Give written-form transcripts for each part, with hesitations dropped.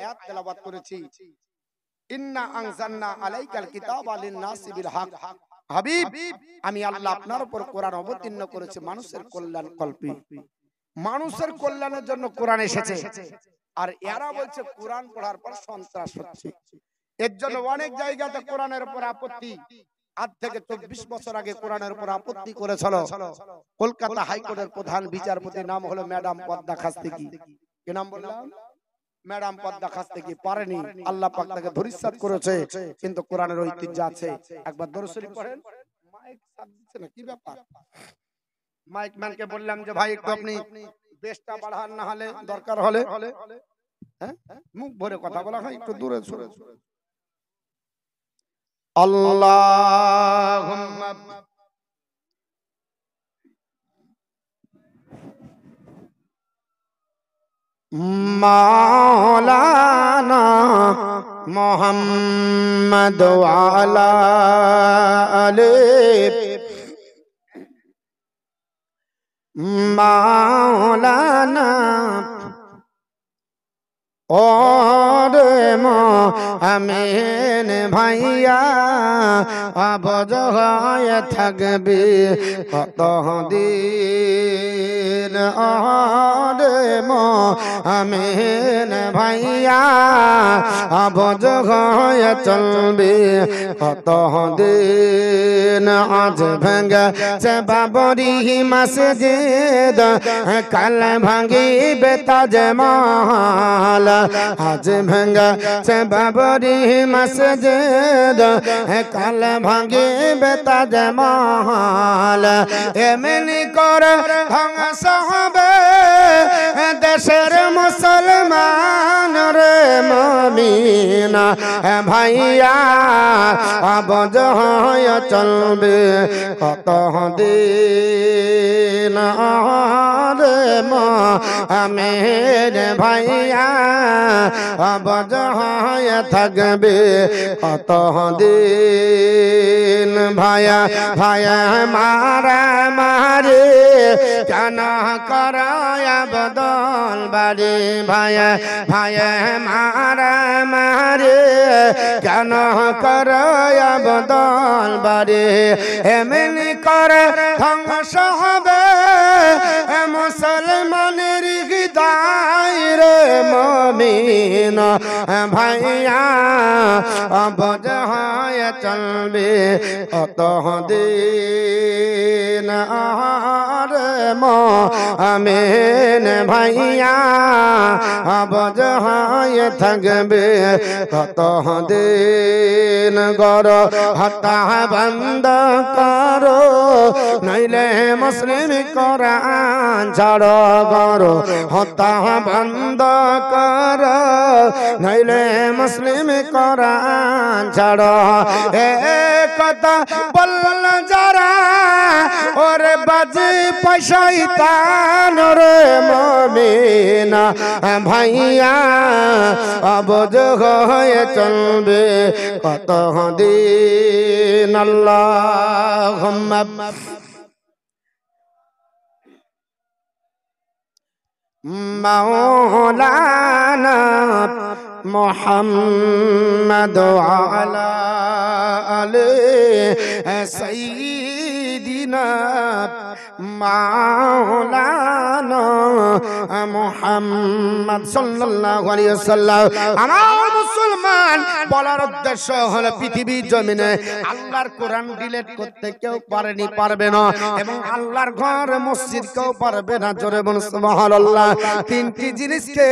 আয়াত তেলাওয়াত করেছি, ইন্না আনজালনা আলাইকাল কিতাবা লিন-নাসি বিল হক। হাবিব, আমি আল্লাহ আপনার উপর কোরআন অবতীর্ণ করেছি মানুষের কল্যাণ কল্পে। মানুষের কল্যাণের জন্য কোরআন এসেছে। আর এরা বলছে কোরআন পড়ার পর সন্ত্রাস হচ্ছে। এর জন্য অনেক জায়গাতে কোরআনের উপর আপত্তি। আজ থেকে 24 বছর আগে কোরআনের উপর আপত্তি করেছিল কলকাতা হাইকোর্টের প্রধান বিচারপতি, নাম হলো ম্যাডাম পদ্মা খাস্তিকি। কি নাম বললাম? ম্যাডাম পদ্মা খাস্তিকি। পারেনি, আল্লাহ পাক তাকে ধরিত্যাগ করেছে, কিন্তু কোরআনের ঐতিহ্য আছে। একবার দরুদ শরীফ পড়েন। মাইক সাথ দিচ্ছে না, কি ব্যাপার? মাইক ম্যানকে বললাম যে ভাই একটু আপনি বেশটা বাড়ান, না হলে দরকার হলে, হ্যাঁ মুখ ভরে কথা বলা হয়, একটু দূরে সরে। আল্লাহুম্মা মাওলানা মুহাম্মদ ওয়া আলা আলি মাওলানা ওরে আমিন ভাইয়া আবজ হয়ে থাকবে কত দিন। ওরে আমিন ভাইয়া আবজ হয়ে চলবে কত দিন। আজ ভেঙেছে বাবরি মসজিদ, কাল ভাঙিবে তাজমহল। আজ ভেঙেছে বাবরি মসজিদ, কাল ভাঙিবে তাজমহল। এমনি করে ধ্বংস হবে দেশের মুসলমান রে মুমিন ভাইয়া আবজ হয়ে চলবে কত দিন। রে আমির ভাইয়া আবজ হয়ে থাকবে কত দিন। ভাইয়া ভাইয়া মারা মারে কেন করায় বদল বাড়ি। ভাইয়া ভাইয়া মারা মারে কেন করায় বদল বাড়ি। এমনি করে ধ্বংস হবে মুসলমানের হৃদয় রে মুমিন ভাইয়া আবজ হয়ে চলবে কত দিন। রে আমিন ভাইয়া আবজ হয়ে থাকবে কত দিন। গর হত্যা বন্ধ করো নইলে মুসলিম কোরআন ছাড়ো। গর হত্যা বন্ধ করো নইলে মুসলিম কোরআন ছাড়ো। এ কথা বলল যারা ওরে বাজি পয়সাইতান রে মুমিন ভাইয়া আবজ হয়ে চলবে কত দিন। আল্লাহুম্মা মাওলানা মুহাম্মদ ওয়া আলা আলি সাইয়্যিদিনা মাওলানা মুহাম্মদ সাল্লাল্লাহু আলাইহি ওয়াসাল্লাম। আমার মুসলমান বলার উদ্দেশ্য হলো পৃথিবীর জমিনে আল্লাহর কোরআন ডিলিট করতে কেউ পারেনি, পারবে না, এবং আল্লাহর ঘর মসজিদ কেউ পারবে না। জোরে বলুন সুবহানাল্লাহ। তিনটি জিনিসকে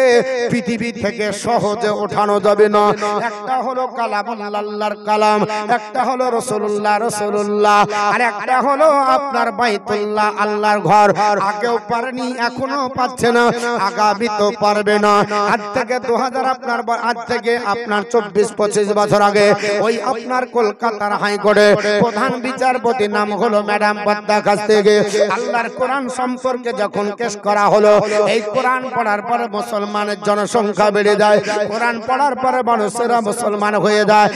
পৃথিবী থেকে সহজে ওঠানো যাবে না। একটা হলো কালামুল্লাহ, আল্লাহর কালাম, একটা হলো রাসূলুল্লাহ রাসূলুল্লাহ, আর একটা হলো আপনার বাইতুল্লাহ, আল্লাহর ঘর। আগেও পারেনি, এখনো পাচ্ছে না, আগামীতেও পারবে না। আজ থেকে 2000 আপনার আজ থেকে আপনার 24-25 বছর আগে ওই আপনার কলকাতার হাইকোর্টে প্রধান বিচারপতি, নাম হলো ম্যাডাম পদ্মা খাস্তিকি, আল্লাহর কোরআন সম্পর্কে যখন কেস করা হলো, এই কোরআন পড়ার পরে মুসলমানের জনসংখ্যা বেড়ে যায়। কোরআন পড়ার পরে মানুষেরা মুসলমান হয়ে যায়।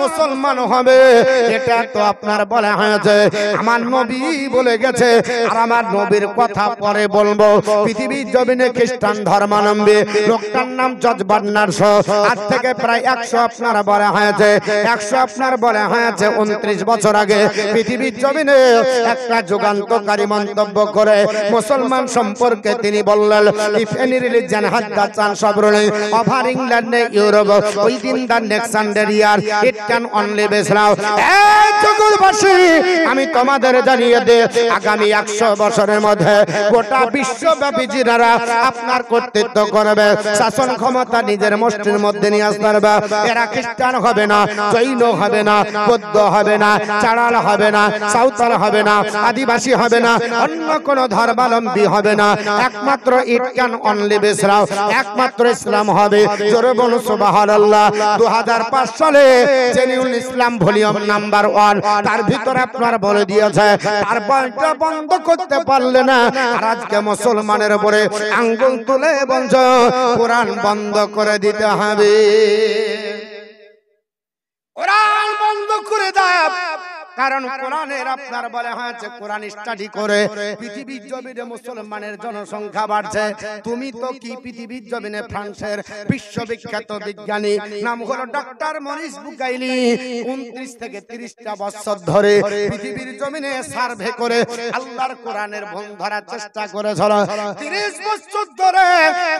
মুসলমান হবে এটা তো আপনার বলা হয়েছে। আমার নবী নবী বলে গেছে আর আমার নবীর কথা পরে বলবো। পৃথিবীর জমিনে খ্রিস্টান ধর্মাবলম্বী লোকটার নাম জর্জ বার্নার্ড শ। আজ থেকে প্রায় 100 আপনার বলা হয়েছে 100 আপনার বলা হয়েছে 29 বছর আগে পৃথিবীর জমিনে একটা যুগান্তকারী মন্তব্য করে মুসলমান সম্পর্কে তিনি বললেন, if any religion has the chance of ruling over England Europe within the next 100 year it can only be Islam. এই জগৎবাসী, আমি তোমাদের জানিয়ে দেই আগামী 100 বছরের মধ্যে গোটা বিশ্বব্যাপী যারা আপনার কর্তৃত্ব করবে, শাসন ক্ষমতা নিজের মুষ্টির মধ্যে নিয়ে আসতে পারবে, এরা খ্রিস্টান হবে না, জৈন হবে না, বৌদ্ধ হবে না, চাড়াল হবে না, সাঁওতাল হবে না, আদিবাসী হবে না, অন্য কোন ধর্মাবলম্বী হবে না, একমাত্র ইট ক্যান অনলি বি ইসলাম, একমাত্র ইসলাম হবে। জোরে বলুন সুবহানাল্লাহ। 2005 সালে জেনুইন ইসলাম ভলিউম নাম্বার 1 তার ভিতরে আপনার বলে দিয়েছে তার বইটা বন্ধ করতে পারলে না। আর আজকে মুসলমানের উপরে আঙ্গুল তুলে বলছো কোরআন বন্ধ করে দিতে হবে, কোরআন বন্ধ করে দাও। কারণ কোরআনের আপনার বলা হয়েছে কোরআন স্টাডি করে পৃথিবীর জমিনে মুসলমানের জনসংখ্যা বাড়ছে। তুমি তো কি পৃথিবীর জমিনে ফ্রান্সের বিশ্ববিখ্যাত বিজ্ঞানী নাম হলো ডক্টর মরিস বুকাইলি 29 থেকে 30টা বছর ধরে পৃথিবীর জমিনে সার্ভে করে আল্লাহর কোরআনের ভুল ধরার চেষ্টা করেছিল। 30 বছর ধরে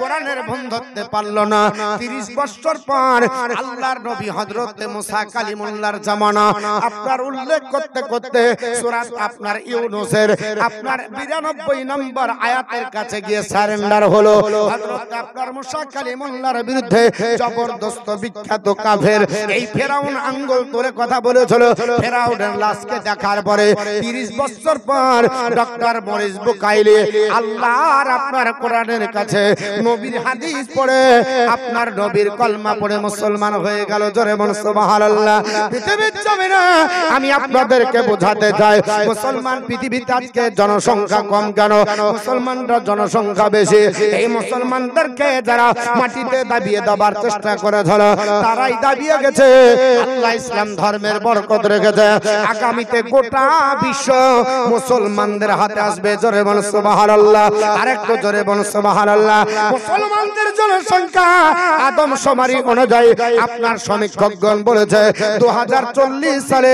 কোরআনের ভুল ধরতে পারলো না। 30 বছর পর আল্লাহর নবী হযরত মুসা কালিমুল্লাহর জামানা আপনার উল্লেখ করতে করতে সূরা আপনার ইউনূসের আপনার 92 নম্বর আয়াতের কাছে গিয়ে সারেন্ডার হলো। হযরত আপনার মুসা কালিমুল্লাহর বিরুদ্ধে জবরদস্ত বিখ্যাত কাফের এই ফেরাউন আঙ্গুল তুলে কথা বলেছিল। ফেরাউনের লাশকে দেখার পরে 30 বছর পর ডক্টর মরিস বুকাইলি আল্লাহর আপনার কোরআনের কাছে নবীর হাদিস পড়ে আপনার নবীর কলমা পড়ে মুসলমান হয়ে গেল। জোরে বলুন সুবহানাল্লাহ। পৃথিবীর জমিনে আমি আপনাদেরকে বোঝাতে চাই মুসলমান পৃথিবীতে আজকে জনসংখ্যা কম কেন, মুসলমানরা জনসংখ্যা বেশি। এই মুসলমানদেরকে যারা মাটিতে দাবিয়ে দেবার চেষ্টা করেছিল তারাই দাবিয়ে গেছে। আল্লাহ ইসলাম ধর্মের বরকত রেখেছে, আগামীতে গোটা বিশ্ব মুসলমানদের হাতে আসবে। জোরে বলুন সুবহানাল্লাহ। আরেকটু জোরে বলুন সুবহানাল্লাহ। মুসলমানদের জনসংখ্যা আদমশুমারি অনুযায়ী আপনার সমীক্ষকগণ বলেছে 2040 সালে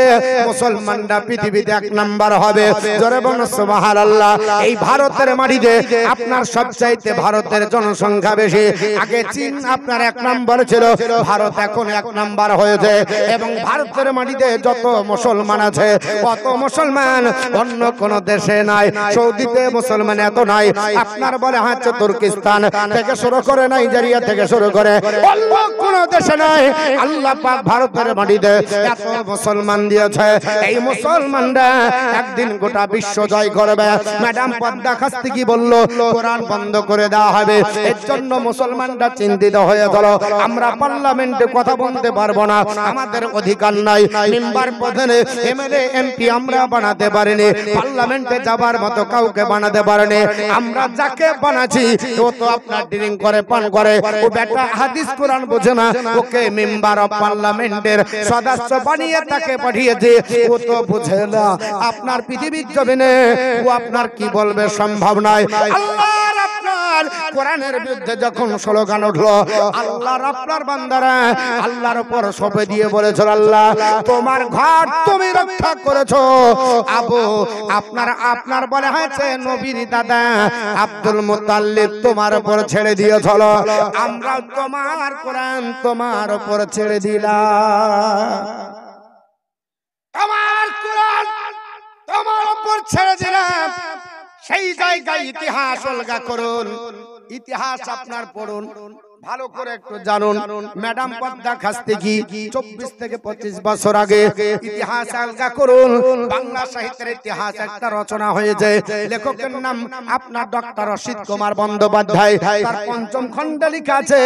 মুসলমানরা পৃথিবীতে 1 নাম্বার হবে। জোরে বলুন সুবহানাল্লাহ। এই ভারতের মাটিতে আপনার সবচাইতে ভারতের জনসংখ্যা বেশি। আগে চীন আপনার 1 নাম্বার ছিল, ভারত এখন 1 নাম্বার হয়েছে। এবং ভারতের মাটিতে যত মুসলমান আছে কত মুসলমান অন্য কোন দেশে নাই। সৌদিতে মুসলমান এত নাই। আপনার বলে হচ্ছে তুর্কিস্তান থেকে শুরু করে নাইজেরিয়া থেকে শুরু করে অন্য কোন দেশে নাই। আল্লাহ পাক ভারতের মাটিতে এত মুসলমান দিয়েছে। এই মুসলমানরা একদিন গোটা বিশ্ব জয় করবে। ম্যাডাম পদ্মা খাস্তি বলল কোরআন বন্ধ করে দেওয়া হবে। এর জন্য মুসলমানরা চিন্তিত হয়ে গেল। আমরা পার্লামেন্টে কথা বলতে পারবো না, আমাদের অধিকার নাই। মেম্বার প্রধান এমএলএ এমপি আমরা বানাতে পারিনি, পার্লামেন্টে যাবার মতো কাউকে বানাতে পারিনি। আমরা যাকে বানাচ্ছি ও তো আপনার ড্রিঙ্ক করে, পান করে, ও বেটা হাদিস কোরআন বোঝে না, ওকে মেম্বার অফ পার্লামেন্টের সদস্য বানিয়ে তাকে পাঠিয়েছে, ও তো বুঝে না। আপনার পৃথিবীর জমিনে ও আপনার কি বলবে সম্ভব নয়। আল্লাহর আপনার কোরআনের বিরুদ্ধে যখন স্লোগান উঠলো, আল্লাহর আপনার বান্দারা আল্লাহর উপর সঁপে দিয়ে বলেছিল আল্লাহ তোমার ঘর তুমি রক্ষা করেছো। আপনার বলা হয়েছে নবীর দাদা আব্দুল মুত্তালিব তোমার উপর ছেড়ে দিয়েছিল, আমরা তোমার কোরআন তোমার উপর ছেড়ে দিলাম। আমার কোরআন তোমার উপর ছেড়ে দিলাম। সেই জায়গায় ইতিহাস অলগা করুন, ইতিহাস আপনার পড়ুন, ভালো করে একটু জানুন। ম্যাডাম পদ্মা খাস্তি 24 থেকে 25 বছর আগে ইতিহাস আলগা করুন। বাংলা সাহিত্যের ইতিহাস একটা রচনা হয়েছে, লেখকের নাম আপনার ডক্টর অসিত কুমার বন্দ্যোপাধ্যায়। তার 5ম খণ্ডে লেখা আছে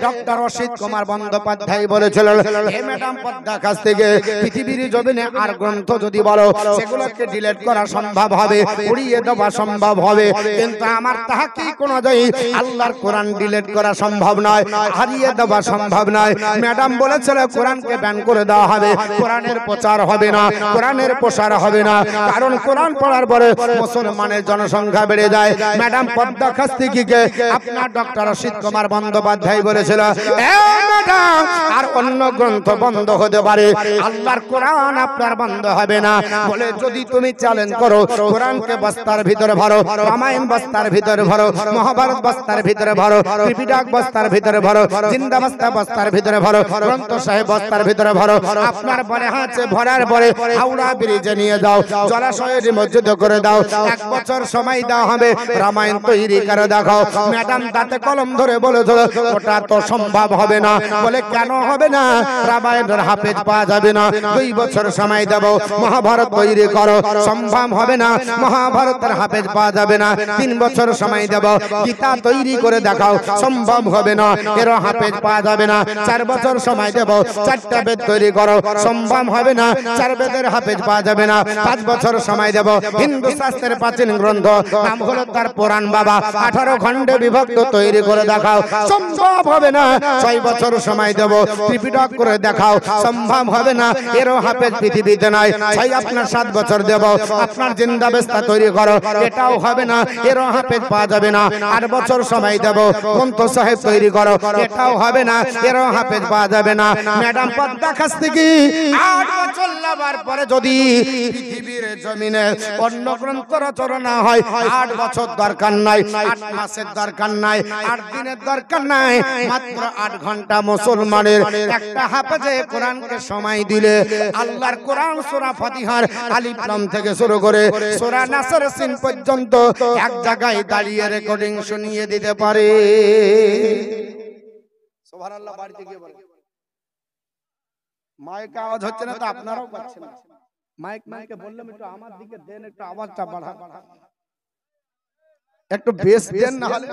ডক্টর অসিত কুমার বন্দ্যোপাধ্যায় বলেছিলেন হে ম্যাডাম পদ্মা খাস্তি পৃথিবীর জমিনে আর গ্রন্থ যদি বলো সেগুলোকে ডিলিট করা সম্ভব হবে, উড়িয়ে দেওয়া সম্ভব হবে, কিন্তু আমার তাহাকি অনুযায়ী আল্লাহর কোরআন ডিলিট করা সম্ভব সম্ভব নয়, হারিয়ে দেওয়া সম্ভব নয়। ম্যাডাম বলেছিল কোরআনকে ব্যান করে দেওয়া হবে, কোরআনের প্রচার হবে না, কোরআনের প্রসার হবে না, কারণ কোরআন পড়ার পরে মুসলমানের জনসংখ্যা বেড়ে যায়। ম্যাডাম পদ্মা খাস্তিকিকে আপনার ডক্টর অসিত কুমার বন্দ্যোপাধ্যায় বলেছিল, ম্যাডাম আর অন্য গ্রন্থ বন্ধ হতে পারে, আল্লাহর কোরআন আপনার বন্ধ হবে না। বলে যদি তুমি চ্যালেঞ্জ করো, কোরআনকে বস্তার ভিতরে ভরো, রামায়ণ বস্তার ভিতরে ভরো, মহাভারত বস্তার ভিতরে ভরো, ত্রিপিটক বস্তার ভিতরে ভরো, জিন্দা বস্তার ভিতরে ভরো, গ্রন্থ সাহেব বস্তার ভিতরে ভরো, আপনার বলে হাতে ভরার পরে হাওড়া ব্রিজে নিয়ে যাও, জলাশয়ে নিমজ্জিত করে দাও, 1 বছর সময় দেওয়া হবে, রামায়ণ তৈরি করে দেখাও। ম্যাডাম দাঁতে কলম ধরে বলেছিল ওটা তো সম্ভব হবে না। বলে কেন হবে না? রামায়ণের হাফেজ পাওয়া যাবে না, 2 বছর সময় দেব, মহাভারত তৈরি করো, সম্ভব হবে না, মহাভারতের হাফেজ পাওয়া যাবে না, 3 বছর সময় দেব, গীতা তৈরি করে দেখাও, সম্ভব হবে না, এর হাফেজ পাওয়া যাবে না, 4 বছর সময় দেব, 4টা বেদ তৈরি করো, সম্ভব হবে না, 4 বেদের হাফেজ পাওয়া যাবে না, 5 বছর সময় দেব, হিন্দু শাস্ত্রের প্রাচীন গ্রন্থ নাম হলো তার পুরাণ বাবা, 18 খণ্ডে বিভক্ত তৈরি করে দেখাও, সম্ভব হবে না, 6 বছর সময় দেব, ত্রিপিটক করে দেখাও, সম্ভব হবে না, এরও হাফেজ পৃথিবীতে নাই, 6 আপনার 7 বছর দেব, আপনার জিন্দাবেস্তা তৈরি করো, এটাও হবে না, এরও হাফেজ পাওয়া যাবে না, 8 বছর সময় দেব, গ্রন্থ সাহেব তৈরি করো, এটাও হবে না, এরও হাফেজ পাওয়া যাবে না। ম্যাডাম পদ্মা খাস্তিকি 8 বছর লাগার পরে যদি পৃথিবীর জমিনে অন্য গ্রন্থ রচনা না হয়, 8 বছর দরকার নাই, 8 মাসের দরকার নাই, 8 দিনের দরকার নাই, মাত্র 8 ঘন্টা মুসলমানের একটা হাফেজে কোরআনকে সময় দিলে আল্লাহর কোরআন সূরা ফাতিহার আলিফ লাম থেকে শুরু করে সূরা নাসর সিন পর্যন্ত এক জায়গায় দাঁড়িয়ে রেকর্ডিং শুনিয়ে দিতে পারে। সুবহানাল্লাহ। বাড়িতে গিয়ে বলেন, মাইকে আওয়াজ হচ্ছে না তো আপনারাও পাচ্ছেন না। মাইকে বললাম একটু আমার দিকে দেন, একটু আওয়াজটা বাড়ান, একটু বেশ দেন, না হলে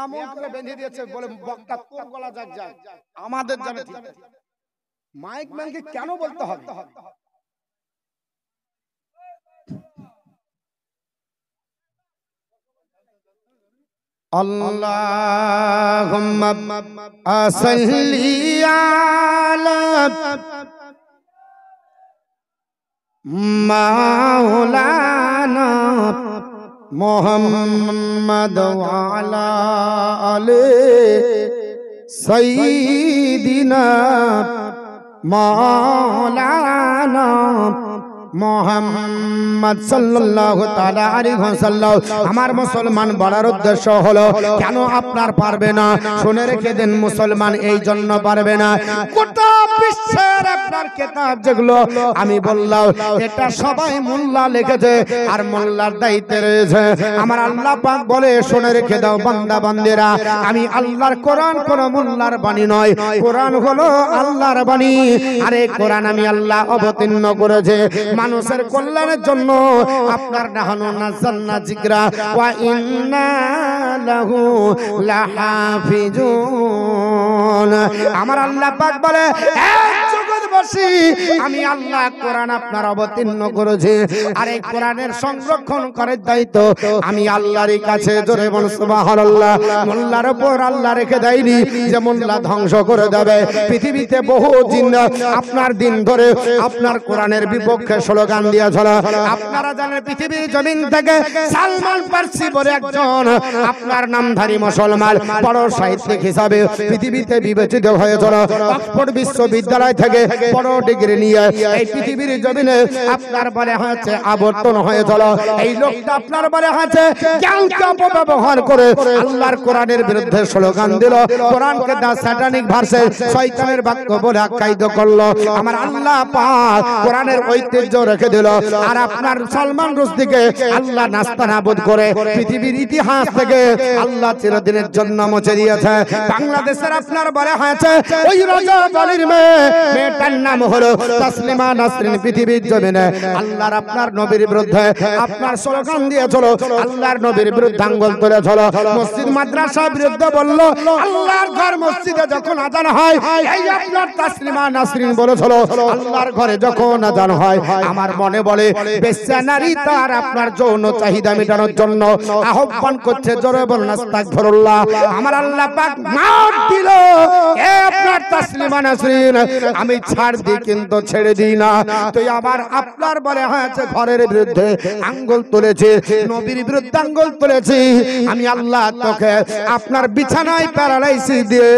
এমন করে বেঁধে দিয়েছে বলে বক্তা তোর গলা যাক যায়, আমাদের জানে ঠিক মাইক ম্যানকে কেন বলতে হবে? আল্লাহুম্মা সাল্লি আলা মাওলানা মুহাম্মদ ওয়া আলা আলি সাইয়্যিদিনা মাওলানা মুহাম্মদ সাল্লাল্লাহু তাআলা আলাইহি ওয়াসাল্লাম। আমার মুসলমান বলার উদ্দেশ্য হলো কেন আপনার পারবে না? শুনে রেখে দেন, মুসলমান এই জন্য পারবে না, গোটা বিশ্বের আপনার কিতাব যেগুলো আমি বললাম এটা সবাই মোল্লা লিখেছে আর মোল্লার দায়িত্বে রয়েছে। আমার আল্লাহ পাক বলে শুনে রেখে দাও বান্দা বান্দিরা, আমি আল্লাহর কোরআন কোন মোল্লার বাণী নয়, কোরআন হলো আল্লাহর বাণী। আর এই কোরআন আমি আল্লাহ অবতীর্ণ করেছে মানুষের কল্যাণের জন্য। আপনার নাহনু নাযালনা যিকরা ওয়া ইন্না লাহু লাহাফিজুন। আমার আল্লাহ পাক বলে জগৎবাসী আমি আল্লাহ কোরআন আপনার অবতীর্ণ করেছি, আর এই কোরআনের সংরক্ষণ করার দায়িত্ব আমি আল্লাহরই কাছে। জোরে বল সুবহানাল্লাহ। মোল্লার উপর আল্লাহ রেখে দেয়নি যে মোল্লা ধ্বংস করে দেবে। পৃথিবীতে বহু জিন আপনার দিন ধরে আপনার কোরআনের বিপক্ষে স্লোগান দিয়েছিল। আপনারা জানেন পৃথিবীর জমিন থেকে সালমান ফার্সি বলে একজন আপনার নামধারী মুসলমান বড় সাহিত্যিক হিসাবে পৃথিবীতে বিবেচিত হয়েছিল। অক্সফোর্ড বিশ্ববিদ্যালয় থেকে বড় ডিগ্রি নিয়ে এই পৃথিবীর জমিনে আপনার বলে হয়েছে আবর্তন হয়েছিল। এই লোকটা আপনার বলে হয়েছে জ্ঞানকে অপব্যবহার করে আল্লাহর কোরআনের বিরুদ্ধে স্লোগান দিল। কোরআনকে দা স্যাটানিক ভার্সে শয়তানের বাক্য বলে আখ্যায়িত করলো। আমার আল্লাহ পাক কোরআনের ঐতিহ্য রেখে দিল। আর আপনার সালমান রুশদিকে আল্লাহ নাস্তানাবুদ করে পৃথিবীর ইতিহাস থেকে আল্লাহ চিরদিনের জন্য মুছে দিয়েছে। বাংলাদেশের আপনার বলে হয়েছে ওই রাজা বালির মেয়েটা নায়িকার নাম হলো তাসলিমা নাসরিন পৃথিবীর জমিনে আল্লাহর আপনার নবীর বিরুদ্ধে আপনার স্লোগান দিয়েছিল, আল্লাহর নবীর বিরুদ্ধে আঙ্গুল তুলেছিল, মসজিদ মাদ্রাসার বিরুদ্ধে বলল। আল্লাহর ঘর মসজিদে যখন আজান হয়, এই আপনার তাসলিমা নাসরিন বলেছিল আল্লাহর ঘরে যখন আজান হয় আমার মনে বলে বেশ্যা নারী তার আপনার যৌন চাহিদা মেটানোর জন্য আহ্বান করছে, জোরে বলুন আস্তাগফিরুল্লাহ। আমার আল্লাহ পাক মার দিল, এ আপনার তাসলিমা নাসরিন আমি ছাড় দিই কিন্তু ছেড়ে দিই না। তুই আবার আপনার বলে হয়েছে ঘরের বিরুদ্ধে আঙ্গুল তুলেছে, নবীর বিরুদ্ধে আঙ্গুল তুলেছি, আমি আল্লাহ তোকে আপনার বিছানায় প্যারালাইসিস দিয়ে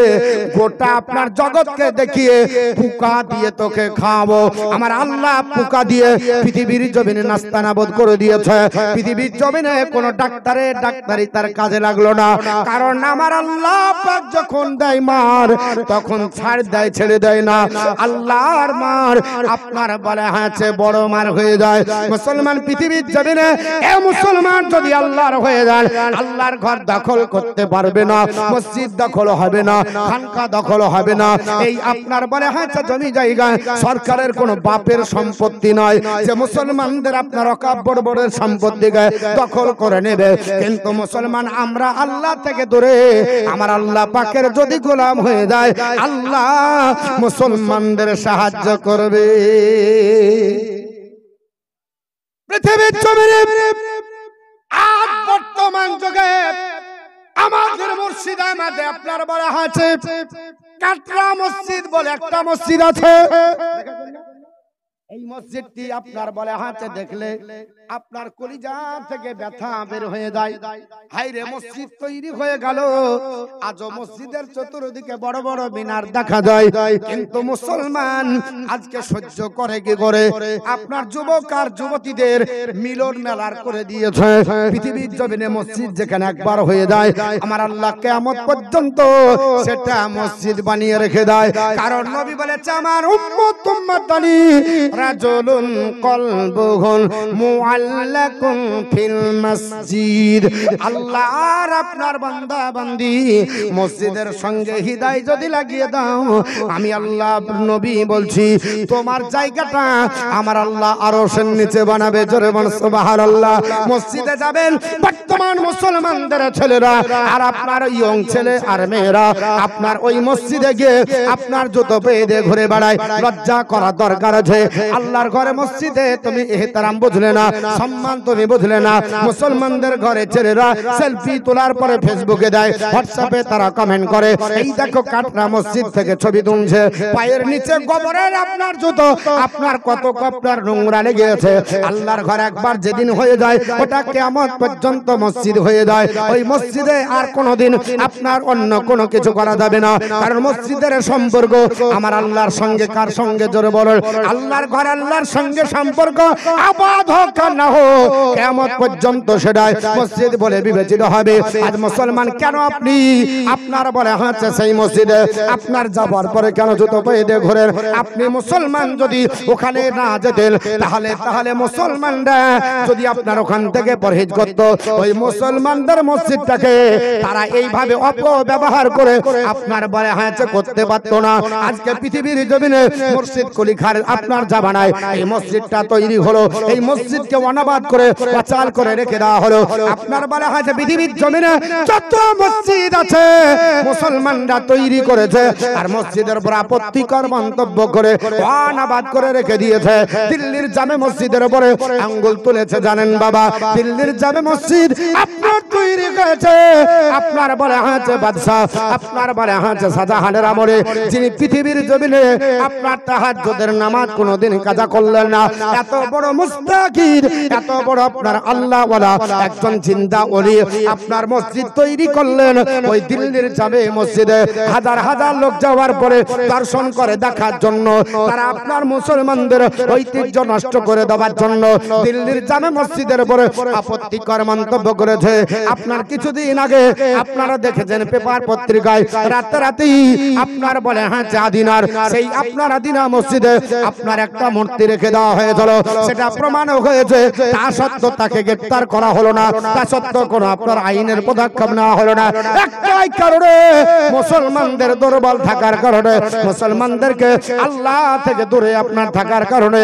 গোটা আপনার জগৎকে দেখিয়ে পোকা দিয়ে তোকে খাওয়াবো। আমার আল্লাহ পোকা দিয়ে পৃথিবীর জমিনে নাস্তানাবুদ করে দিয়েছে। পৃথিবীর জমিনে কোন ডাক্তারি তার কাজে লাগলো না, কারণ আমার আল্লাহ পাক যখন দেয় মার তখন ছাড় দেয়, ছেড়ে দেয় না। আল্লাহর মার আপনার বলে আছে বড় মার হয়ে যায়। মুসলমান পৃথিবীর জমিনে এ মুসলমান যদি আল্লাহর হয়ে যায়, আল্লাহর ঘর দখল করতে পারবে না, মসজিদ দখল হবে না, খানকা দখল হবে না। এই আপনার বলে আছে জমি জায়গায় সরকারের কোনো বাপের সম্পত্তি নয় যে মুসলমানদের আপনার অকাব্যের সম্পত্তিকে দখল করে নেবে। কিন্তু মুসলমান আমরা আল্লাহ থেকে দূরে, আমার আল্লাহ পাকের যদি গোলাম হয়ে যায় আল্লাহ মুসলমানদের সাহায্য করবে। পৃথিবীর জমিনে আজ বর্তমান যুগে আমাদের মুর্শিদ আমাদের আপনার বলা আছে কাটরা মসজিদ বলে একটা মসজিদ আছে। এই মসজিদটি আপনার বলে হাতে দেখলে আপনার কলিজা থেকে ব্যথা বের হয়ে যায়। হায়রে মসজিদ তৈরি হয়ে গেল, আজও মসজিদের চতুর্দিকে বড় বড় মিনার দেখা যায়, কিন্তু মুসলমান আজকে সহ্য করে কি করে? আপনার যুবক আর যুবতীদের মিলন মেলার করে দিয়েছে। পৃথিবীর জমিনে মসজিদ যেখানে একবার হয়ে যায় আমার আল্লাহ কিয়ামত পর্যন্ত সেটা মসজিদ বানিয়ে রেখে দেয়। কারণ নবী বলেছে আমার উম্মত উম্মতানি রাজুলুন কলবুহু মুআল্লাকুন ফিল মসজিদ। আল্লাহর আপনার বান্দা বান্দি মসজিদের সঙ্গে হৃদয় যদি লাগিয়ে দাও, আমি আল্লাহ নবী বলছি তোমার জায়গাটা আমার আল্লাহ আরশের নিচে বানাবে। জোরে বলুন সুবহানাল্লাহ। মসজিদে যাবেন বর্তমান মুসলমানদের ছেলেরা আর আপনার ইয়ং ছেলে আর মেয়েরা আপনার ওই মসজিদে গিয়ে আপনার জুতো পেয়ে দিয়ে ঘুরে বেড়ায়। লজ্জা করা দরকার আছে। আল্লাহর ঘরে মসজিদে তুমি ইহতারাম বুঝলে না, সম্মান তুমি বুঝলে না। মুসলমানদের ঘরে ছেলেরা সেলফি তোলার পরে ফেসবুকে দেয়, হোয়াটসঅ্যাপে তারা কমেন্ট করে এই দেখো কাটরা মসজিদ থেকে ছবি তুলছে, পায়ের নিচে গোবরের আপনার জুতো, আপনার কত আপনার নোংরা লেগে আছে। আল্লাহর ঘর একবার যেদিন হয়ে যায় ওটা কিয়ামত পর্যন্ত মসজিদ হয়ে যায়। ওই মসজিদে আর কোনোদিন আপনার অন্য কোনো কিছু করা যাবে না, কারণ মসজিদের সম্পর্ক আমার আল্লাহর সঙ্গে। কার সঙ্গে? জোরে বলেন। আল্লাহর ঘর আল্লাহর সঙ্গে সম্পর্ক আবাদ হোক আর না হোক কিয়ামত পর্যন্ত সেটাই মসজিদ বলে বিবেচিত হবে। আজ মুসলমান কেন আপনি আপনার বলে হাঁটছে সেই মসজিদে আপনার যাবার পরে কেন জুতো পেয়ে দিয়ে ঘোরেন? আপনি মুসলমান যদি ওখানে না যেতেন তাহলে মুসলমানরা যদি আপনার ওখান থেকে পরহেজ করত, ওই মুসলমানদের মসজিদটাকে তারা এইভাবে অপব্যবহার করে আপনার বলে হাঁটছে করতে পারতো না। আজকে পৃথিবীর জমিনে মসজিদ কলিখার আপনার জামানায় এই মসজিদটা তৈরি হলো, এই মসজিদকে অনাবাদ করে অচাল করে রেখে দেওয়া হলো। আপনার বলা হয় যে পৃথিবীর জমিনে যত মসজিদ আছে মুসলমানরা তৈরি করেছে আর মসজিদের উপর আপত্তিকর মন্তব্য করে অনাবাদ করে রেখে দিয়েছে। দিল্লির জামে মসজিদের উপরে আঙ্গুল তুলেছে জানেন বাবা? দিল্লির জামে মসজিদ আপনার তৈরি করেছে আপনার বলে আছে বাদশাহ, আপনার বলে আছে শাহজাহানের আমলে, যিনি পৃথিবীর জমিনে আপনার তাহাজ্জুদের নামাজ কোনোদিন কাজা করলেন না। এত বড় মুস্তাকির, এত বড় আপনার আল্লাহ ওয়ালা একজন জিন্দা ওলি আপনার মসজিদ তৈরি করলেন। ওই দিল্লির জামে মসজিদে হাজার হাজার লোক যাওয়ার পরে দর্শন করে দেখার জন্য, তারা আপনার মুসলমানদের ঐতিহ্য নষ্ট করে দেওয়ার জন্য দিল্লির জামে মসজিদের উপরে আপত্তিকর মন্তব্য করেছে। আপনার কিছুদিন আগে আপনারা দেখেছেন পেপার পত্রিকায় রাতারাতি আপনার বলে হ্যাঁ আদিনার সেই আপনার আদিনা মসজিদে আপনার একটা মূর্তি রেখে দেওয়া হয়েছিল। সেটা প্রমাণ হয়েছে তা সত্ত্বেও তাকে গ্রেফতার করা হলো না, তা সত্ত্বেও কোনো আপনার আইনের পদক্ষেপ নেওয়া হলো না। একটাই কারণে, মুসলমানদের দুর্বল থাকার কারণে, মুসলমানদেরকে আল্লাহ থেকে দূরে আপনার থাকার কারণে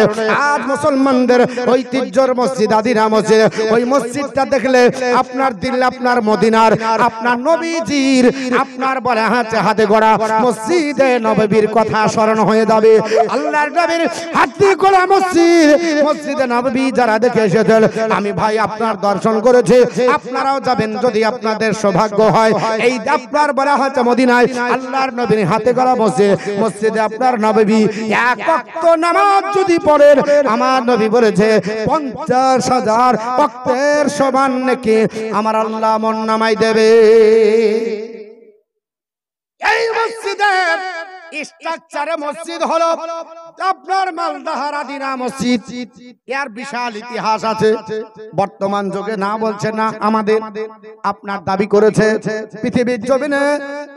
আজ মুসলমানদের ঐতিহ্যর মসজিদ আদিনা মসজিদ, ওই মসজিদটা দেখলে আপনার দিল আপনার মদিনার আপনার নবীজির আপনার বলে হাতে গড়া মসজিদে নববীর কথা স্মরণ হয়ে যাবে। আল্লাহর নবীর হাতে গড়া মসজিদ, মসজিদে নববী যারা দেখে এসেছেন, আমি ভাই আপনার দর্শন করেছি, আপনারাও যাবেন যদি আপনাদের সৌভাগ্য হয়। এই আপনার বলা হচ্ছে মদিনায় আল্লাহর নবীর হাতে গড়া মসজিদ, মসজিদে আপনার নববী এক ওয়াক্ত নামাজ যদি পড়েন, আমার নবী বলেছে 50,000 ওয়াক্তের সমান নাকি আমার আল্লাহ মন নামাই দেবে। এই মসজিদের স্ট্রাকচারে মসজিদ হলো আপনার মালদাহার আদিনা মসজিদ। এর বিশাল ইতিহাস আছে। বর্তমান যুগে না বলছে না, আমাদের আপনার দাবি করেছে পৃথিবীর জমিনে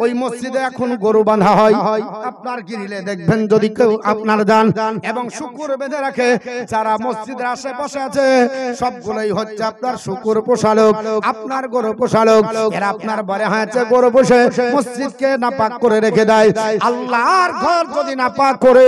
ওই মসজিদে এখন গরু বাঁধা হয়। আপনার গিরিলে দেখবেন যদি কেউ আপনার যান এবং শুকুর বেঁধে রাখে, যারা মসজিদের আশেপাশে আছে সবগুলোই হচ্ছে আপনার শুকুর পোষালক, আপনার গরু পোষালক। এরা আপনার বলে হয়েছে গরু পোষে মসজিদকে নাপাক করে রেখে দেয়। আল্লাহর ঘর যদি নাপাক করে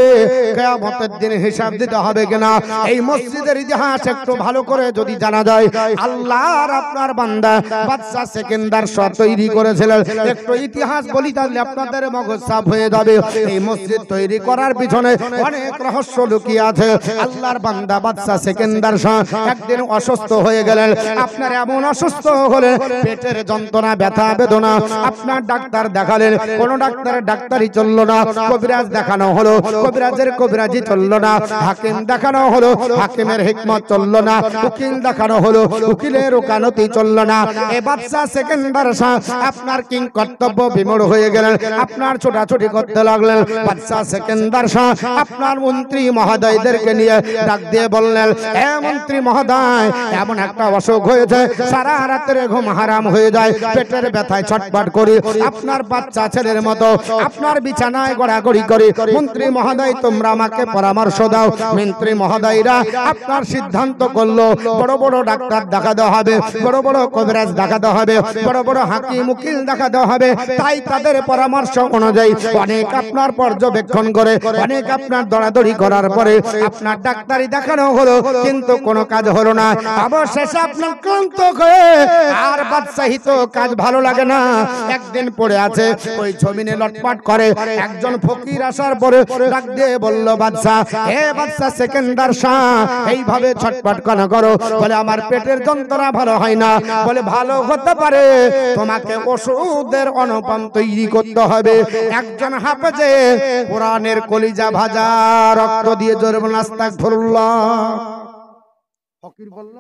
কিয়ামতের দিন হিসাব দিতে হবে কিনা। এই মসজিদের ইতিহাস একটু ভালো করে যদি জানা যায়, আল্লাহর আপনার বান্দা বাদশা সেকেন্দার শাহ তৈরি করেছিলেন। একটু ইতিহাস বলি তাহলে আপনাদের মগজ সাফ হয়ে যাবে। এই মসজিদ তৈরি করার পিছনে অনেক রহস্য লুকিয়ে আছে। আল্লাহর বান্দা বাদশা সেকেন্দার শাহ একদিন অসুস্থ হয়ে গেলেন। আপনার এমন অসুস্থ হলেন, পেটের যন্ত্রণা, ব্যথা বেদনা, আপনার ডাক্তার দেখালেন, কোন ডাক্তারের ডাক্তারি চললো না। কবিরাজ দেখানো হলো, কবিরাজের কবিরাজি চললো না। হাকিম দেখানো হলো, হাকিমের হিকমত চললো না। উকিল দেখানো হলো, উকিলের ওকালতি চললো না। এই বাদশা সেকেন্দার শাহ আপনার কিং কর্তব্য বিমূঢ় হয়ে গেলেন। আপনার ছোটাছুটি করতে লাগলেন। বাদশা সেকেন্দার শাহ আপনার মন্ত্রী মহোদয়দেরকে নিয়ে ডাক দিয়ে বললেন, হে মন্ত্রী মহোদয়, এমন একটা অসুখ হয়েছে, সারা রাতের ঘুম হারাম হয়ে যায়, পেটের ব্যথায় ছটফট করি, আপনার বাচ্চা ছেলের মতো আপনার বিছানায় গড়াগড়ি করে। মন্ত্রী মহোদয়, তোমরা আমাকে পরামর্শ দাও। মন্ত্রী মহোদয়রা আপনার সিদ্ধান্ত করলো, বড় বড় ডাক্তার দেখাতে হবে, বড় বড় কবিরাজ দেখাতে হবে, বড় বড় হাকিম উকিল দেখাতে হবে। তাই তাদের পরামর্শ অনুযায়ী অনেক আপনার পর্যবেক্ষণ করে, অনেক আপনার দৌড়াদৌড়ি করার পরে আপনার ডাক্তারি দেখানো হলো, কিন্তু কোনো কাজ হলো না। অবশেষে আপনার ক্লান্ত হয়ে আর বাদশাহী তো কাজ ভালো লাগে না, একদিন পড়ে আছে ওই জমিনে লটপট করে। একজন ফকির আসার পরে ডাক দিয়ে বলল, বাদশা, হে বাদশা সেকেন্দার শাহ, এইভাবে ছটপট কেন করো? বলে, আমার পেটের যন্ত্রণা ভালো হয় না। বলে, ভালো হতে পারে, তোমাকে ওষুধের অনুপান তৈরি করতে হবে। একজন হাফেজে কোরআনের কলিজা ভাজা রক্ত দিয়ে জোরে বলুন আস্তাগফিরুল্লাহ। ফকির বলল,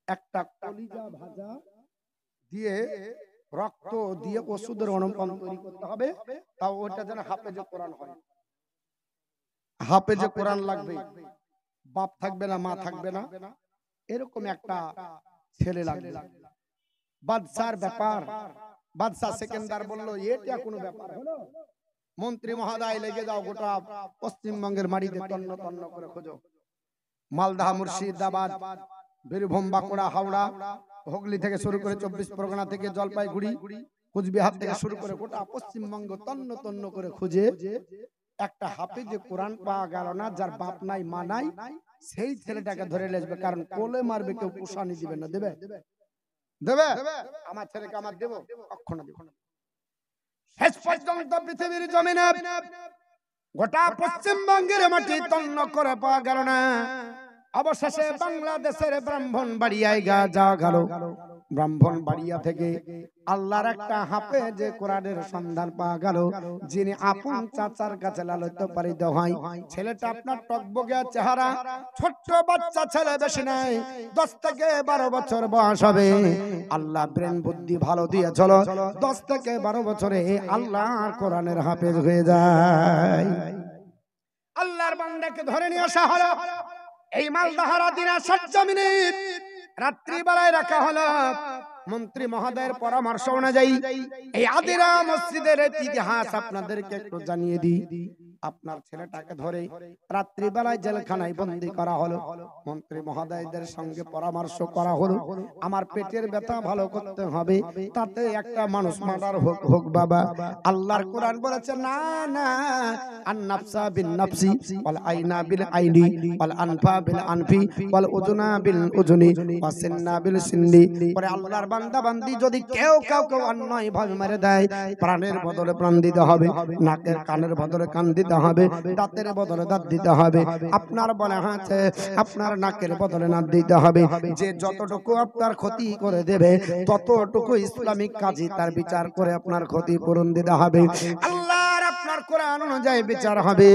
একটা কলিজা ভাজা দিয়ে রক্ত দিয়ে ওষুধের অনুপান তৈরি করতে হবে, তাও ওটা যেন হাফেজে কোরআন হয়। হাফেজে কোরআন লাগবে, বাপ থাকবে না, মা থাকবে না, এরকম একটা ছেলে লাগবে। বাদশার ব্যাপার। বাদশা সেকেন্দার বলল, এটা কোনো ব্যাপার হলো? মন্ত্রী মহোদয়, লেগে যাও, গোটা পশ্চিমবঙ্গের মাটিতে তন্ন তন্ন করে খোঁজো। মালদা, মুর্শিদাবাদ, বীরভূম, বাঁকুড়া, হাওড়া, হুগলি থেকে শুরু করে 24 পরগনা থেকে জলপাইগুড়ি, কুচবিহার থেকে শুরু করে গোটা পশ্চিমবঙ্গ তন্ন তন্ন করে খুঁজে একটা হাফেজে কোরআন পাওয়া গেল না। যার বাপ নাই মা নাই, সেই ছেলেটাকে ধরে লেসবে, কারণ কোলে মারবে, কেউ কুশানি দিবে না। দেবে দেবে আমার ছেলেকে আমার দেব, কখনো দেব না। শেষ পর্যন্ত পৃথিবীর জমিনে গোটা পশ্চিমবঙ্গের মাটি তন্ন করে পাওয়া গেল না। অবশেষে বাংলাদেশের ব্রাহ্মণবাড়িয়ায় যাওয়া গেল। ব্রাহ্মণবাড়িয়া থেকে আল্লাহর একটা হাফেজ কোরআনের সন্ধান পাওয়া গেল, যিনি আপন চাচার কাছে লালিত পালিত হয়। ছেলেটা আপনার টকবগে চেহারা, ছোট্ট বাচ্চা ছেলে, বেশি নাই, 10 থেকে 12 বছর বয়স হবে। আল্লাহ ব্রেন বুদ্ধি ভালো দিয়ে চলো, 10 থেকে 12 বছরে আল্লাহর কোরআনের হাফেজ হয়ে যায়। আল্লাহর বান্দাকে ধরে নিয়ে আসা হলো এই মালদাহার আদিনা জমিনে, রাত্রি বেলায় রাখা হলো। মন্ত্রী মহোদয়ের পরামর্শ অনুযায়ী এই আদিনা মসজিদের ইতিহাস আপনাদেরকে একটু জানিয়ে দিই। আপনার ছেলেটাকে ধরে রাত্রিবেলায় জেলখানায় বন্দী করা হলো। মন্ত্রী মহোদয়দের সঙ্গে পরামর্শ করা হলো, আমার পেটের ব্যথা ভালো করতে হবে, তাতে একটা মানুষ মার্ডার হোক হোক বাবা। আল্লাহর কোরআন বলেছে না না, আন-নাফসা বিন-নাফসি ওয়াল আইনা বিল-আইনি ওয়াল আনফা বিল-আনফি ওয়াল উযুনা বিল-উযুনি ওয়াস সিন্না বিল-সিন্নি। পরে আল্লাহর বান্দা বান্দি যদি কেউ কাউকে অন্যায় ভাবে মেরে দেয়, প্রাণের বদলে প্রাণ দিতে হবে, নাকের কানের বদলে কান দিতে হবে, দাঁতের বদলে দাঁত দিতে হবে। আপনার বলে হাতে আপনার নাকের বদলে নাক দিতে হবে। যে যতটুকু আপনার ক্ষতি করে দেবে ততটুকু ইসলামিক কাজী তার বিচার করে আপনার ক্ষতি পূরণ দিতে হবে। আল্লাহর আপনার কোরআন অনুযায়ী বিচার হবে।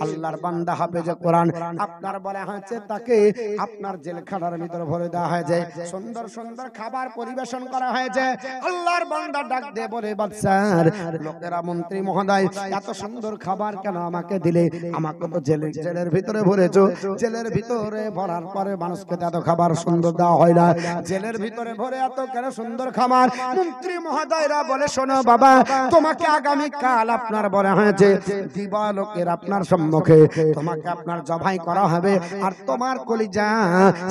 আল্লাহর বান্দা হবে যে কোরআন আপনার বলে হাতে তাকে আপনার জেলখানার ভিতর ভরে দেওয়া হয়েছে, সুন্দর সুন্দর খাবার পরিবেশন করা হয়েছে। আল্লাহর বান্দা ডাক দিয়ে বলে বাদশার লোকেরা, মন্ত্রী মহোদয় এত সুন্দর খাবার কেন আমাকে দিলে? আমাকে তো জেলের ভিতরে ভরেছো, জেলের ভিতরে ভরার পরে মানুষকে এত খাবার সুন্দর দেওয়া হয় না, জেলের ভিতরে ভরে এত কেন সুন্দর খাবার? মন্ত্রী মহোদয়রা বলে শোনো বাবা, তোমাকে আগামী কাল আপনার বলা হয়েছে দিবালোকের আপনার সম্মুখে তোমাকে আপনার জবাই করা হবে, আর তোমার কলিজা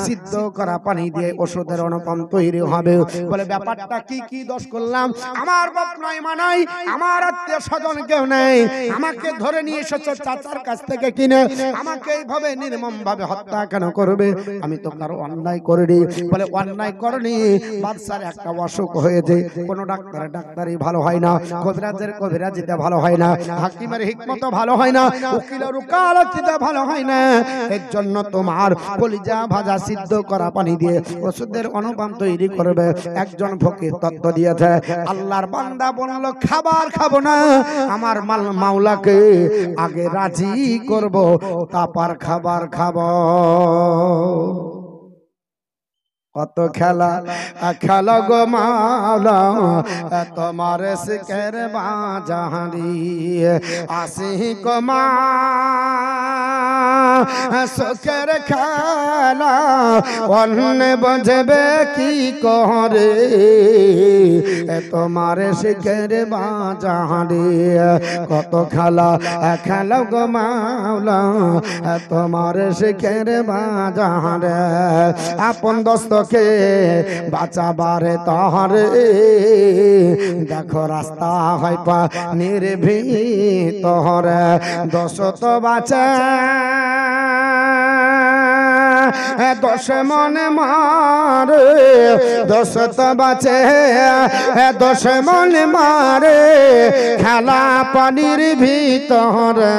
সিদ্ধ করা পানি দিয়ে ওষুধের অনুপম তৈরি হবে। বলে ব্যাপারটা কি? কি দোষ করলাম? আমার বাপ নাই মা নাই, আমার আত্মীয় স্বজন কেউ নেই, আমাকে ধরে নিয়ে এসেছে চাচার কাছ থেকে কিনে, আমাকে এইভাবে নির্মম ভাবে হত্যা কেন করবে? আমি তো কারো অন্যায় করিনি। বলে অন্যায় করনি, বাদশার একটা অসুখ হয়েছে, কোন ডাক্তারের ডাক্তারই ভালো হয় না, কবিরাজের কবিরাজিতে ভালো হয় না, হাকিমের হিকমত ভালো হয় না, উকিলের উকালতিতে ভালো হয় না। এর জন্য তোমার কলিজা ভাজা সিদ্ধ করা পানি দিয়ে ওষুধের অনুপম তৈরি করবে। একজন ফকির তত্ত্ব দিয়েছে। আল্লাহর বান্দা বলল খাবার খাবো না, আমার মাওলাকে আগে রাজি করব, তারপর খাবার খাবো। কত খেলা খেলা গো মাওলা, তোমার শিকের বাজারি আসি কমা সুখের খেলা অন্য বুঝবে কি করে, তোমার শিকের বাজারি কত খেলা খেলা গো মাওলা, তোমার শিকের বাজারে আপন দোস্তকে বাঁচাবারে তাহারে দেখো রাস্তা হয় পা নির্ভীত হরে দোষ তো বাঁচে দোষ মনে মারে দোষ তো বাঁচে দোষ মনে মারে খেলা পানির ভিতরে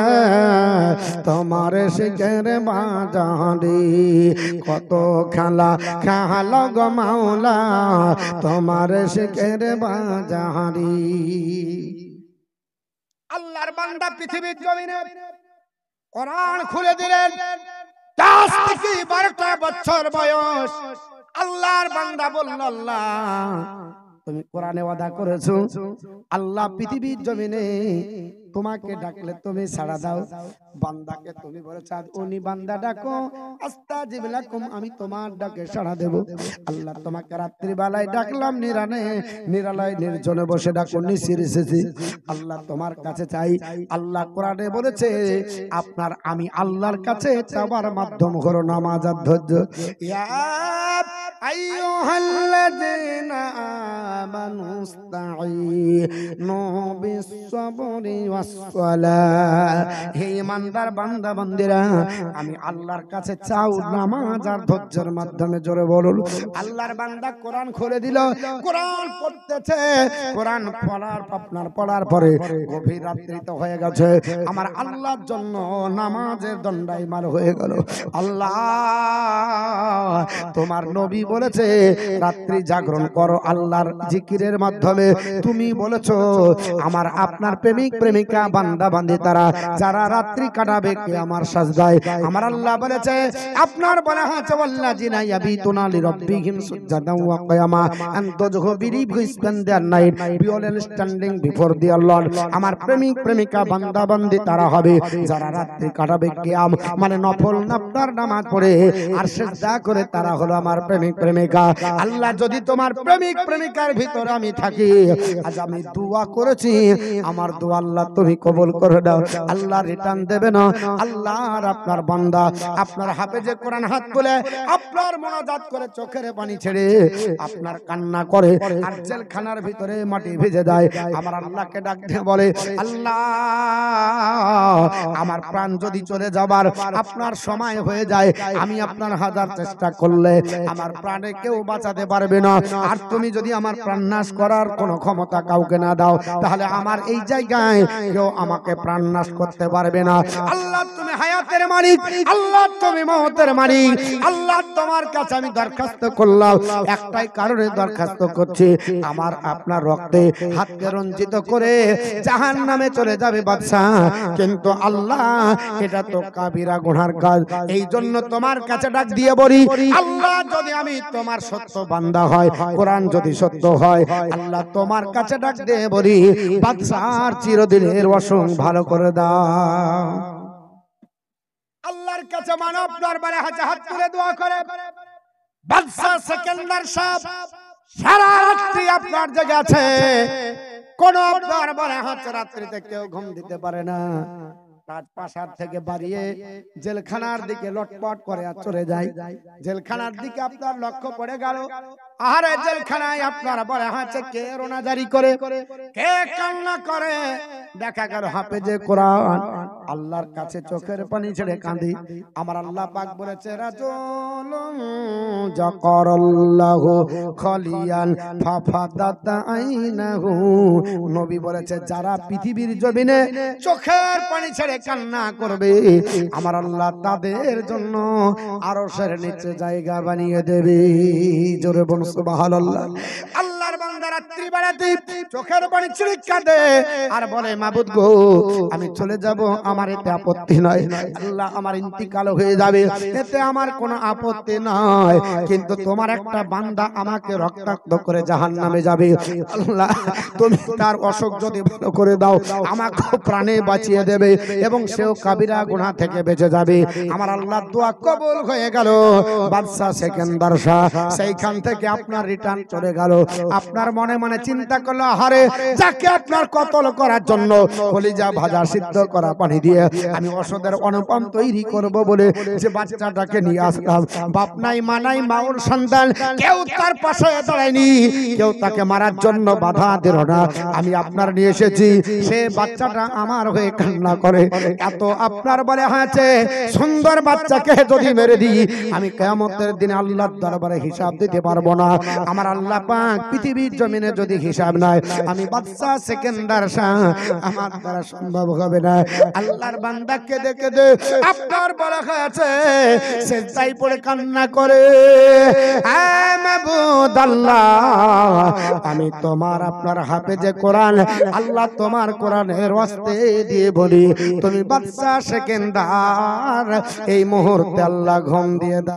তোমার শিখের বাজারি কত খেলা খেলা গো মাওলা, তোমার শিখের বাজারি। আল্লাহর বান্দা পৃথিবীর জমিনে কোরআন খুলে দিলেন। 10 থেকে 12টা বছর বয়স আল্লাহর বান্দা বলল আল্লাহ তুমি কোরআনে ওয়াদা করেছো, আল্লাহ পৃথিবীর জমিনে তোমাকে ডাকলে তুমি সাড়া দাও, বান্দাকে তুমি বলেছ উনি বান্দা ডাকো আস্তাজিব লাকুম, আমি তোমার ডাকে সাড়া দেব। আল্লাহ তোমাকে রাত্রি বেলায় ডাকলাম, নিরালায় নির্জনে বসে ডাকো, নিশির এসেছি, আল্লাহ তোমার কাছে চাই। আল্লাহ কোরআনে বলেছে আপনার আমি আল্লাহর কাছে চাওয়ার মাধ্যম হলো নামাজ আর ধৈর্য। ইয়া আইয়ুহাল্লাযীনা আমানুস্তাঈনু বিস-সাবরি ওয়াস-সালাহ, হে ইমানদার বান্দা বান্দিরা আমি আল্লাহর কাছে চাও নামাজ আর ধৈর্যের মাধ্যমে। জোরে বলুন। আল্লাহর বান্দা কোরআন খুলে দিল, কোরআন পড়তেছে, কোরআন পড়ার পরে গভীর রাত্রিতে হয়ে গেছে, আমার আল্লাহর জন্য নামাজের দণ্ডায়মান হয়ে গেল। আল্লাহ তোমার নবী বলেছে রাত্রি জাগরণ করো আল্লাহর জিকিরের মাধ্যমে, তুমি বলেছো আমার আপনার প্রেমিক প্রেমিকা বান্দা বান্দি তারা যারা রাত্রি কাটাবে কে আমার সাজদায়, আমার আল্লাহ বলেছে আপনার বলা আছে ওয়াল্লাযিনা ইয়াবিতুনা লিরাব্বিহিম সুজদান ওয়া কিয়ামা and those who believe who spend their night purely standing before the Lord, আমার প্রেমিক প্রেমিকা বান্দা বান্দি তারা হবে যারা রাত্রি কাটাবে কিয়াম মানে নফল নাফতার নামাজ পড়ে আর সিজদা করে, তারা হলো আমার প্রেমিক প্রেমিকা। আল্লাহ যদি তোমার প্রেমিক প্রেমিকার ভিতরে আমি থাকি, আজ আমি দোয়া করেছি, আমার দোয়া আল্লাহ তুমি কবুল করে দাও। আল্লাহ রিটার্ন দেবে না। আল্লাহ আর আপনার বান্দা আপনার হাফেজে কোরআন হাত তুলে আপনার মোনাজাত করে চোখের পানি ছেড়ে আপনার কান্না করে আর জেলখানার ভিতরে মাটি ভেজে দেয়। আমার আল্লাহকে ডাক দিয়ে বলে, আল্লাহ আমার প্রাণ যদি চলে যাবার আপনার সময় হয়ে যায়, আমি আপনার হাজার চেষ্টা করলে আমার প্রাণে কেউ বাঁচাতে পারবে না। আর তুমি যদি আমার প্রাণ নাশ করার কোনো ক্ষমতা কাউকে না দাও, তাহলে আমার এই জায়গায় কেউ আমাকে প্রাণ নাশ করতে পারবে না। আল্লাহ তুমি হায়াতের মালিক, আল্লাহ তুমি মওতের মালিক। আল্লাহ তোমার কাছে আমি দরখাস্ত করলাম, একটাই কারণে দরখাস্ত করছি, আমার আপনার রক্তে হাতকে রঞ্জিত করে জাহান্নামে চলে যাবে বাদশা। কিন্তু আল্লাহ এটা তো কাবিরা গুনার কাজ। এই জন্য তোমার কাছে ডাক দিয়ে বলি, আল্লাহ যদি আমি তোমার সত্য বান্দা হয়, কোরআন যদি সত্য হয়, আল্লাহ তোমার কাছে ডাক দিয়ে বলি, বাদশার চিরদিনের অসুখ ভালো করে দাও। আল্লাহর কাছে মানব দরবারে হাত তুলে দোয়া করে বাদশা সেকেন্দার সাহেব সারা রাত্রি আপনার জায়গা আছে, কোন দরবারে হাত রাত্রিতে কেউ ঘুম দিতে পারে না। রাজপ্রাসাদ থেকে বাড়িয়ে জেলখানার দিকে লটপট করে আর চলে যায়। জেলখানার দিকে আপনার লক্ষ্য পড়ে গেল, আরে জেলখানায় আপনার বলে হাঁচে কে রোনা জারি করে, কে কান্না করে। দেখা গেল হাফেজে কোরআন আল্লাহর কাছে চোখের পানি ছেড়ে কাঁদি। আমার আল্লাহ পাক বলেছে, রাজুলুন যাকারাল্লাহু খালিয়ান ফাফাদাত আইনাহু। নবী বলেছে, যারা পৃথিবীর জমিনে চোখের পানি ছেড়ে কান্না করবে, আমার আল্লাহ তাদের জন্য আরশের নিচে জায়গা বানিয়ে দেবে। জোরে বলুন সুবহানাল্লাহ। আল্লাহর বান্দা রাত্রি বেলাতে চোখের পানি ছেড়ে কাঁদে আর বলে, মাবুদ গো আমি চলে যাব, আমার এতে আপত্তি নয়। আল্লাহ আমার ইন্তিকাল হয়ে যাবে, এতে আমার কোনো আপত্তি নয়, কিন্তু তোমার একটা বান্দা আমাকে রক্তাক্ত করে জাহান্নামে যাবে। আল্লাহ তুমি তার অসুখ যদি ভালো করে দাও, আমাকে প্রাণে বাঁচিয়ে দেবে এবং সেও কাবিরা গুনাহ থেকে বেঁচে যাবে। আমার আল্লাহ দোয়া কবুল হয়ে গেল। বাদশা সেকেন্দার শাহ সেইখান থেকে আপনার রিটার্ন চলে গেল। আপনার মনে মনে চিন্তা করলো, হারে যাকে আপনার কতল করার জন্য কলিজা ভাজা সিদ্ধ করা পানি দিয়ে আমি ওষুধের অনুপম তৈরি করব বলে যে বাচ্চাটাকে নিয়ে আসলাম, বাপ নাই মা নাই, মাউর সন্তান কেউ তার পাশে দাঁড়ায়নি, কেউ তাকে মারার জন্য বাধা দিল না। আমি আপনার নিয়ে এসেছি, সে বাচ্চাটা আমার হয়ে কান্না করে। এত আপনার বলে আছে, সুন্দর বাচ্চাকে যদি মেরে দিই, আমি কিয়ামতের দিনে আল্লাহর দরবারে হিসাব দিতে পারবো না। আমার আল্লাহ পাক পৃথিবীর জমিনে যদি হিসাব নাই, আমি বাদশা সেকেন্দার শাহ আমার দ্বারা সম্ভব হবে না। আল্লাহর বান্দা কেঁদে কেঁদে আপনার বলা আছে, সেজদায় পড়ে কান্না করে, মাবুদ আল্লাহ আমি তোমার আপনার হাফেজে কোরআন, আল্লাহ তোমার কোরআনের ওয়াস্তে দিয়ে বলি, তুমি বাদশা সেকেন্দার এই মুহূর্তে আল্লাহ ঘুম দিয়ে দাও।